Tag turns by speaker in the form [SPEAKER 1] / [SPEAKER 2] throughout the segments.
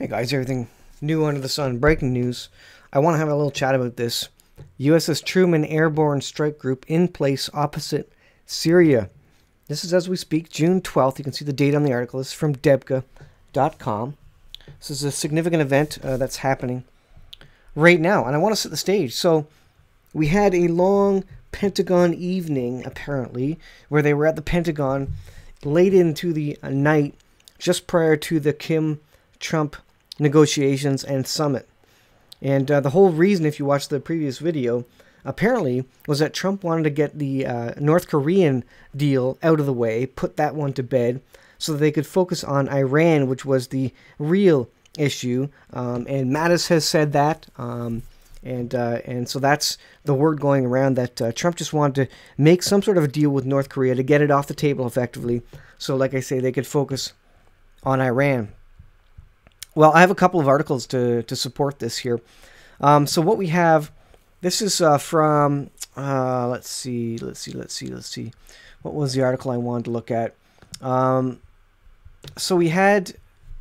[SPEAKER 1] Hey guys, everything new under the sun. Breaking news. I want to have a little chat about this. USS Truman Airborne Strike Group in place opposite Syria. This is as we speak, June 12th. You can see the date on the article. This is from debka.com. This is a significant event that's happening right now, and I want to set the stage. So we had a long Pentagon evening, apparently, where they were at the Pentagon late into the night, just prior to the Kim-Trump negotiations and summit. And the whole reason, if you watch the previous video, apparently was that Trump wanted to get the North Korean deal out of the way, put that one to bed, so that they could focus on Iran, which was the real issue. And Mattis has said that, and so that's the word going around that Trump just wanted to make some sort of a deal with North Korea to get it off the table effectively. So, like I say, they could focus on Iran. Well, I have a couple of articles to support this here. So what we have, this is from, let's see. What was the article I wanted to look at? So we had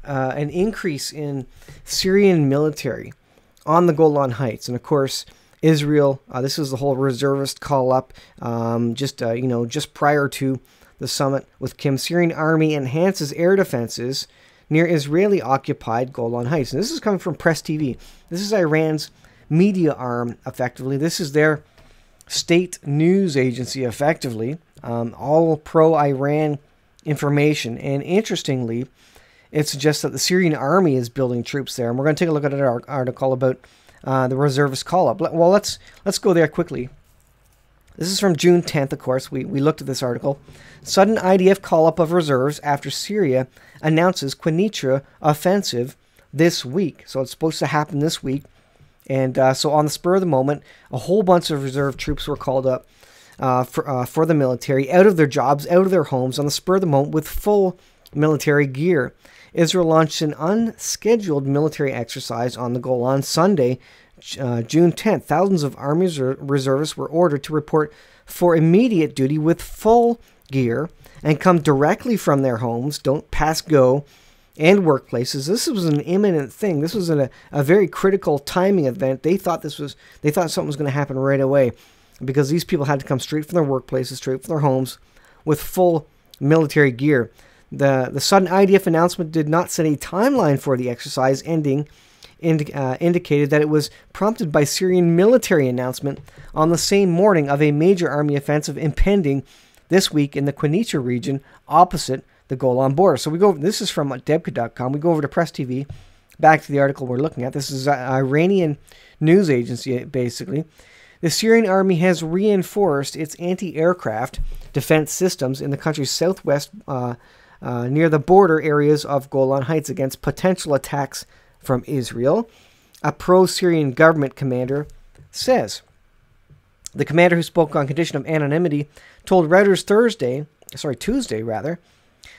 [SPEAKER 1] an increase in Syrian military on the Golan Heights. And of course, Israel, this is the whole reservist call-up, just prior to the summit with Kim. Syrian army enhances air defenses near Israeli-occupied Golan Heights. And this is coming from Press TV. This is Iran's media arm, effectively. This is their state news agency, effectively. All pro-Iran information. And interestingly, it suggests that the Syrian army is building troops there. And we're going to take a look at an article about the reservist call-up. Well, let's go there quickly. This is from June 10th, of course. We looked at this article. Sudden IDF call-up of reserves after Syria announces Quneitra offensive this week. So it's supposed to happen this week. And so on the spur of the moment, a whole bunch of reserve troops were called up for the military, out of their jobs, out of their homes, on the spur of the moment with full military gear. Israel launched an unscheduled military exercise on the Golan Sunday, June 10th. Thousands of Army reservists were ordered to report for immediate duty with full gear and come directly from their homes, don't pass go, and workplaces. This was an imminent thing. This was a very critical timing event. They thought something was going to happen right away, because these people had to come straight from their workplaces, straight from their homes, with full military gear. The sudden IDF announcement did not set a timeline for the exercise ending, indicated that it was prompted by Syrian military announcement on the same morning of a major army offensive impending this week in the Quneitra region opposite the Golan border. So this is from debka.com. We go over to Press TV, back to the article we're looking at. This is an Iranian news agency, basically. The Syrian army has reinforced its anti-aircraft defense systems in the country's southwest near the border areas of Golan Heights against potential attacks from Israel, a pro-Syrian government commander says. The commander, who spoke on condition of anonymity, told Reuters Tuesday,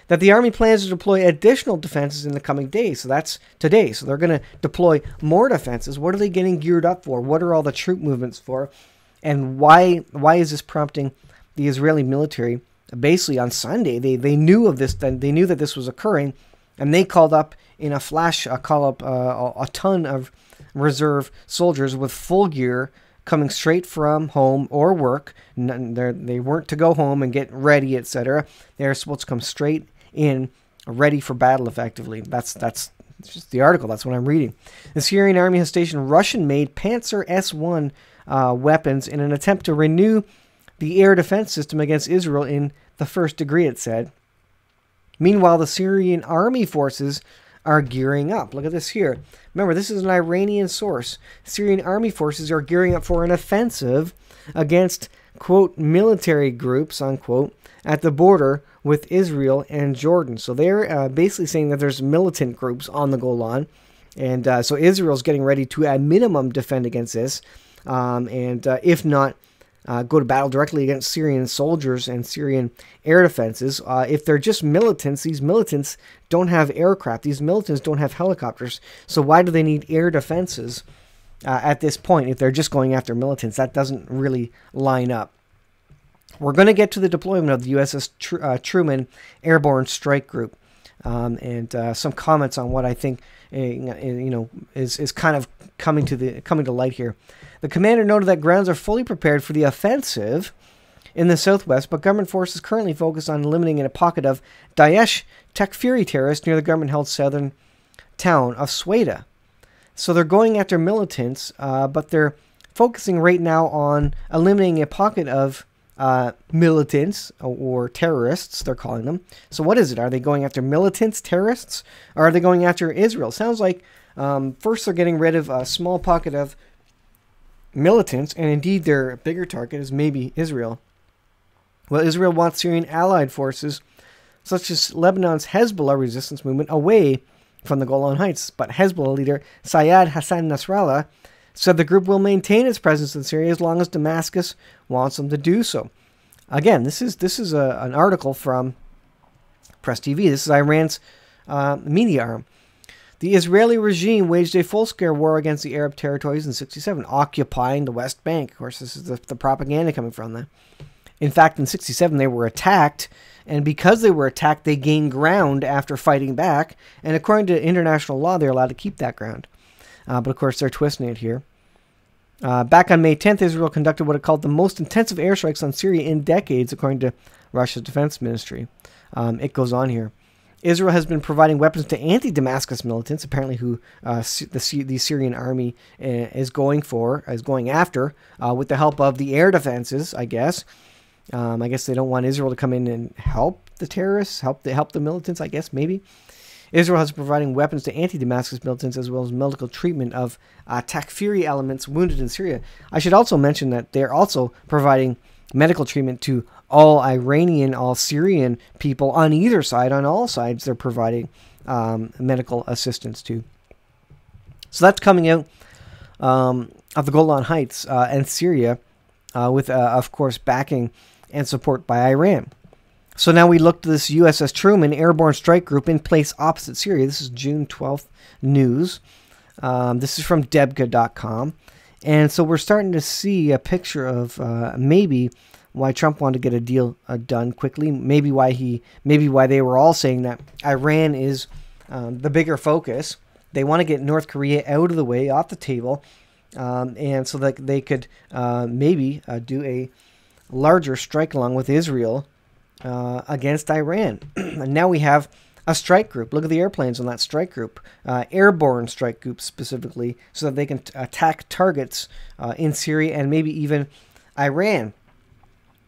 [SPEAKER 1] that the army plans to deploy additional defenses in the coming days. So that's today. So they're going to deploy more defenses. What are they getting geared up for? What are all the troop movements for? And why is this prompting the Israeli military? Basically, on Sunday, they knew of this. They knew that this was occurring, and they called up in a flash call-up a ton of reserve soldiers with full gear, coming straight from home or work. They weren't to go home and get ready, etc. They're supposed to come straight in, ready for battle, effectively. That's just the article. That's what I'm reading. The Syrian army has stationed Russian-made Panzer S-1 weapons in an attempt to renew the air defense system against Israel in the first degree, it said. Meanwhile, the Syrian army forces are gearing up. Look at this here. Remember, this is an Iranian source. Syrian army forces are gearing up for an offensive against, quote, military groups, unquote, at the border with Israel and Jordan. So they're basically saying that there's militant groups on the Golan. And so Israel's getting ready to, at minimum, defend against this. If not, go to battle directly against Syrian soldiers and Syrian air defenses. If they're just militants, these militants don't have aircraft. These militants don't have helicopters. So why do they need air defenses at this point if they're just going after militants? That doesn't really line up. We're going to get to the deployment of the USS Truman Airborne Strike Group. and some comments on what I think is kind of coming to light here. The commander noted that grounds are fully prepared for the offensive in the southwest, but government forces currently focus on eliminating a pocket of Daesh Takfiri terrorists near the government-held southern town of Sweda. So they're going after militants, but they're focusing right now on eliminating a pocket of militants or terrorists, they're calling them. So what is it? Are they going after militants, terrorists, or are they going after Israel? Sounds like first they're getting rid of a small pocket of militants, and indeed their bigger target is maybe Israel. Well, Israel wants Syrian allied forces, such as Lebanon's Hezbollah resistance movement, away from the Golan Heights. But Hezbollah leader Syed Hassan Nasrallah said the group will maintain its presence in Syria as long as Damascus wants them to do so. Again, this is an article from Press TV. This is Iran's media arm. The Israeli regime waged a full-scale war against the Arab territories in 1967, occupying the West Bank. Of course, this is the propaganda coming from them. In fact, in 1967, they were attacked, and because they were attacked, they gained ground after fighting back, and according to international law, they're allowed to keep that ground. But of course, they're twisting it here. Back on May 10th, Israel conducted what it called the most intensive airstrikes on Syria in decades, according to Russia's defense ministry. It goes on here. Israel has been providing weapons to anti-Damascus militants, apparently who the Syrian army is going after, with the help of the air defenses, I guess. I guess they don't want Israel to come in and help the terrorists, help the militants, I guess, maybe. Israel has been providing weapons to anti-Damascus militants as well as medical treatment of Takfiri elements wounded in Syria. I should also mention that they're also providing medical treatment to all Iranian, all Syrian people on either side. On all sides, they're providing medical assistance to. So that's coming out of the Golan Heights and Syria with, of course, backing and support by Iran. So now we look to this USS Truman airborne strike group in place opposite Syria. This is June 12th news. This is from Debka.com. And so we're starting to see a picture of maybe why Trump wanted to get a deal done quickly. Maybe why they were all saying that Iran is the bigger focus. They want to get North Korea out of the way, off the table, and so that they could maybe do a larger strike along with Israel against Iran. And now we have a strike group. Look at the airplanes on that strike group, airborne strike group specifically, so that they can attack targets in Syria and maybe even Iran.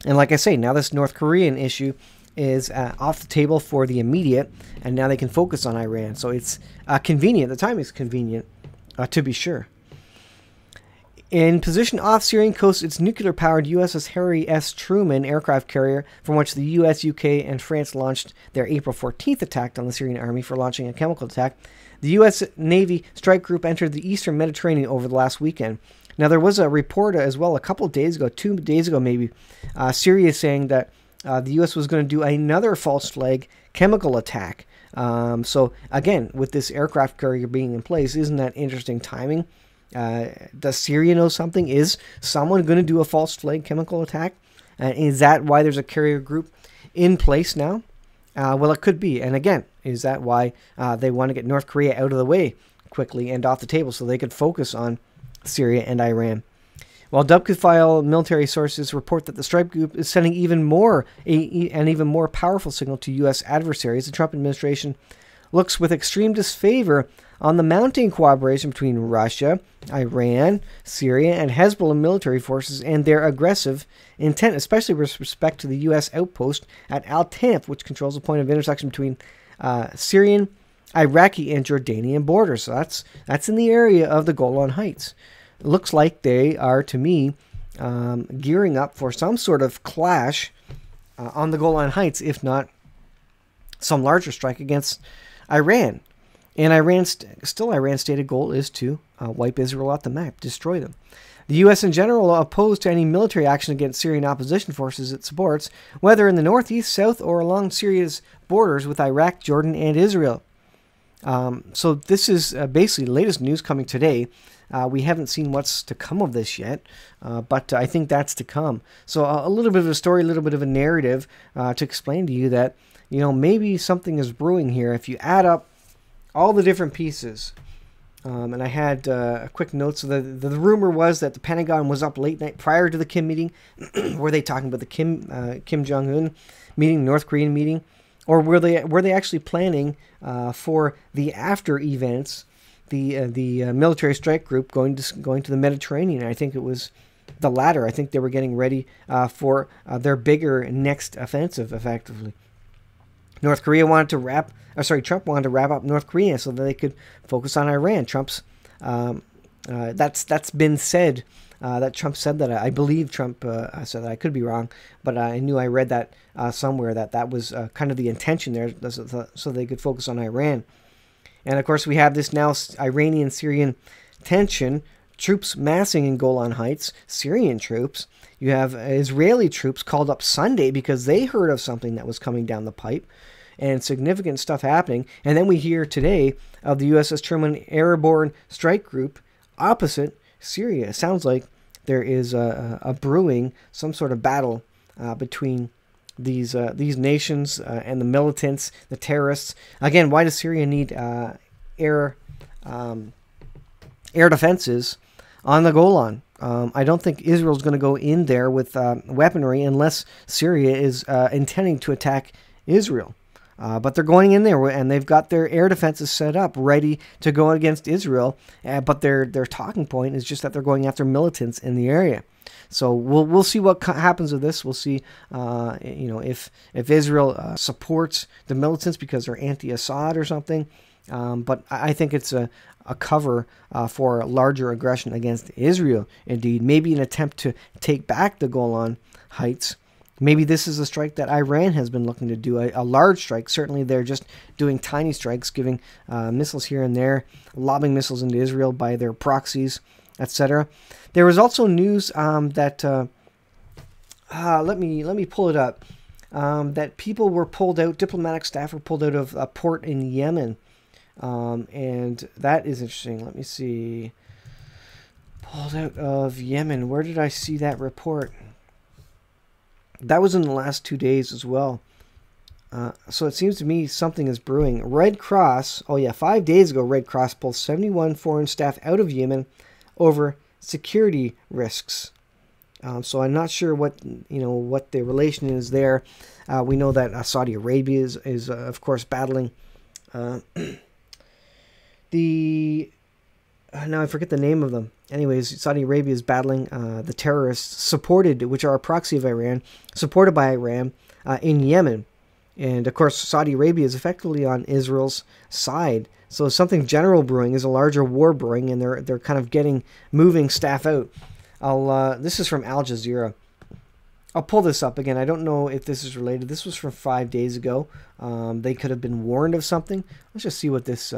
[SPEAKER 1] And like I say, now this North Korean issue is off the table for the immediate, and now they can focus on Iran. So it's convenient. The timing is convenient, to be sure. In position off Syrian coast, its nuclear-powered USS Harry S. Truman aircraft carrier, from which the US, UK, and France launched their April 14th attack on the Syrian army for launching a chemical attack, the U.S. Navy strike group entered the eastern Mediterranean over the last weekend. Now, there was a report as well a couple of days ago, 2 days ago maybe, Syria saying that the U.S. was going to do another false flag chemical attack. So, again, with this aircraft carrier being in place, isn't that interesting timing? Does Syria know something? Is someone going to do a false flag chemical attack? Is that why there's a carrier group in place now? Well, it could be. And again, is that why they want to get North Korea out of the way quickly and off the table so they could focus on Syria and Iran? While Dubka-file military sources report that the strike group is sending an even more powerful signal to U.S. adversaries, the Trump administration looks with extreme disfavor on the mounting cooperation between Russia, Iran, Syria, and Hezbollah military forces and their aggressive intent, especially with respect to the U.S. outpost at Al-Tanf, which controls a point of intersection between Syrian, Iraqi, and Jordanian borders. So that's in the area of the Golan Heights. It looks like they are, to me, gearing up for some sort of clash on the Golan Heights, if not some larger strike against Iran. And Iran's stated goal is to wipe Israel off the map, destroy them. The U.S. in general are opposed to any military action against Syrian opposition forces it supports, whether in the northeast, south, or along Syria's borders with Iraq, Jordan, and Israel. So this is basically the latest news coming today. We haven't seen what's to come of this yet, but I think that's to come. So a little bit of a story, a little bit of a narrative to explain to you that maybe something is brewing here. If you add up all the different pieces, and I had a quick note. So the rumor was that the Pentagon was up late night prior to the Kim meeting. Were they talking about the Kim Jong-un meeting, North Korean meeting, or were they actually planning for the after events, the military strike group going to the Mediterranean? I think it was the latter. I think they were getting ready for their bigger next offensive, effectively. Trump wanted to wrap up North Korea so that they could focus on Iran. That's been said, that Trump said that. I believe Trump said that. I could be wrong, but I knew I read that somewhere that was kind of the intention there, so they could focus on Iran. And of course, we have this now Iranian-Syrian tension, troops massing in Golan Heights, Syrian troops. You have Israeli troops called up Sunday because they heard of something that was coming down the pipe, and significant stuff happening. And then we hear today of the USS Truman Airborne Strike Group opposite Syria. It sounds like there is a brewing, some sort of battle between these nations and the militants, the terrorists. Again, why does Syria need air defenses on the Golan? I don't think Israel's going to go in there with weaponry unless Syria is intending to attack Israel. But they're going in there, and they've got their air defenses set up, ready to go against Israel. But their talking point is just that they're going after militants in the area. So we'll see what happens with this. We'll see, if Israel supports the militants because they're anti-Assad or something. But I think it's a cover for larger aggression against Israel. Indeed, maybe an attempt to take back the Golan Heights. Maybe this is a strike that Iran has been looking to do, a large strike. Certainly they're just doing tiny strikes, giving missiles here and there, lobbing missiles into Israel by their proxies, etc. There was also news that, let me pull it up, that people were pulled out, diplomatic staff were pulled out of a port in Yemen. And that is interesting. Let me see. Pulled out of Yemen. Where did I see that report? That was in the last 2 days as well. So it seems to me something is brewing. Red Cross, 5 days ago, Red Cross pulled 71 foreign staff out of Yemen over security risks. So I'm not sure what the relation is there. We know that Saudi Arabia is of course battling now I forget the name of them. Anyways, Saudi Arabia is battling the terrorists which are a proxy of Iran, supported by Iran in Yemen. And of course, Saudi Arabia is effectively on Israel's side. So something general brewing is a larger war brewing, and they're kind of moving staff out. This is from Al Jazeera. I'll pull this up again. I don't know if this is related. This was from 5 days ago. They could have been warned of something. Let's just see what this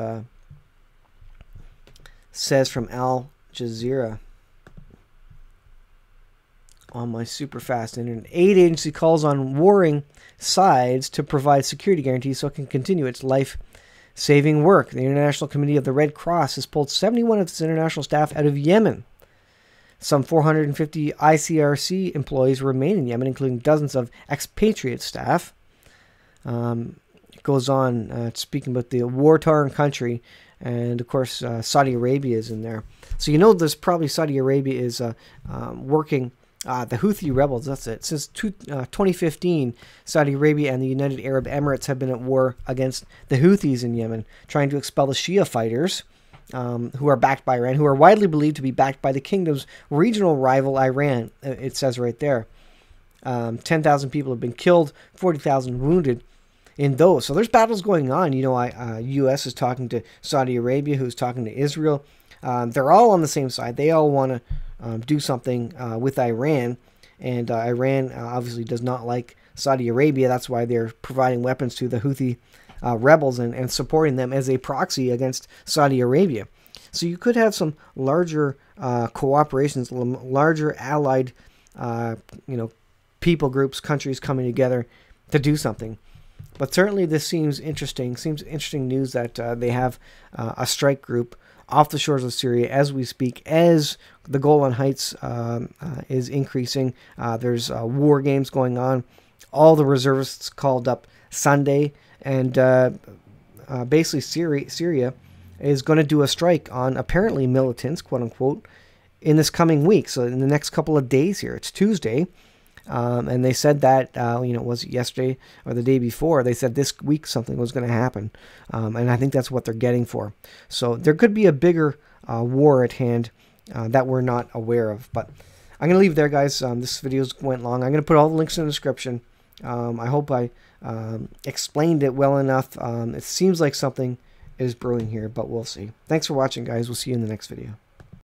[SPEAKER 1] says from Al Jazeera on my super fast internet. Aid agency calls on warring sides to provide security guarantees so it can continue its life-saving work. The International Committee of the Red Cross has pulled 71 of its international staff out of Yemen. Some 450 ICRC employees remain in Yemen, including dozens of expatriate staff. It goes on speaking about the war-torn country. And, of course, Saudi Arabia is in there. So there's probably Saudi Arabia is working the Houthi rebels. That's it. Since 2015, Saudi Arabia and the United Arab Emirates have been at war against the Houthis in Yemen, trying to expel the Shia fighters who are backed by Iran, who are widely believed to be backed by the kingdom's regional rival Iran. It says right there. 10,000 people have been killed, 40,000 wounded in those. So there's battles going on. U.S. is talking to Saudi Arabia, who's talking to Israel. They're all on the same side. They all want to do something with Iran. And Iran obviously does not like Saudi Arabia. That's why they're providing weapons to the Houthi rebels and supporting them as a proxy against Saudi Arabia. So you could have some larger cooperations, larger allied people groups, countries coming together to do something. But certainly this seems interesting. Seems interesting news that they have a strike group off the shores of Syria as we speak, as the Golan Heights is increasing. There's war games going on. All the reservists called up Sunday, and basically Syria is going to do a strike on apparently militants, quote unquote, in this coming week. So in the next couple of days here, it's Tuesday. And they said that, was it yesterday or the day before? They said this week something was going to happen. And I think that's what they're getting for. So there could be a bigger war at hand that we're not aware of. But I'm going to leave there, guys. This video went long. I'm going to put all the links in the description. I hope I explained it well enough. It seems like something is brewing here, but we'll see. Thanks for watching, guys. We'll see you in the next video.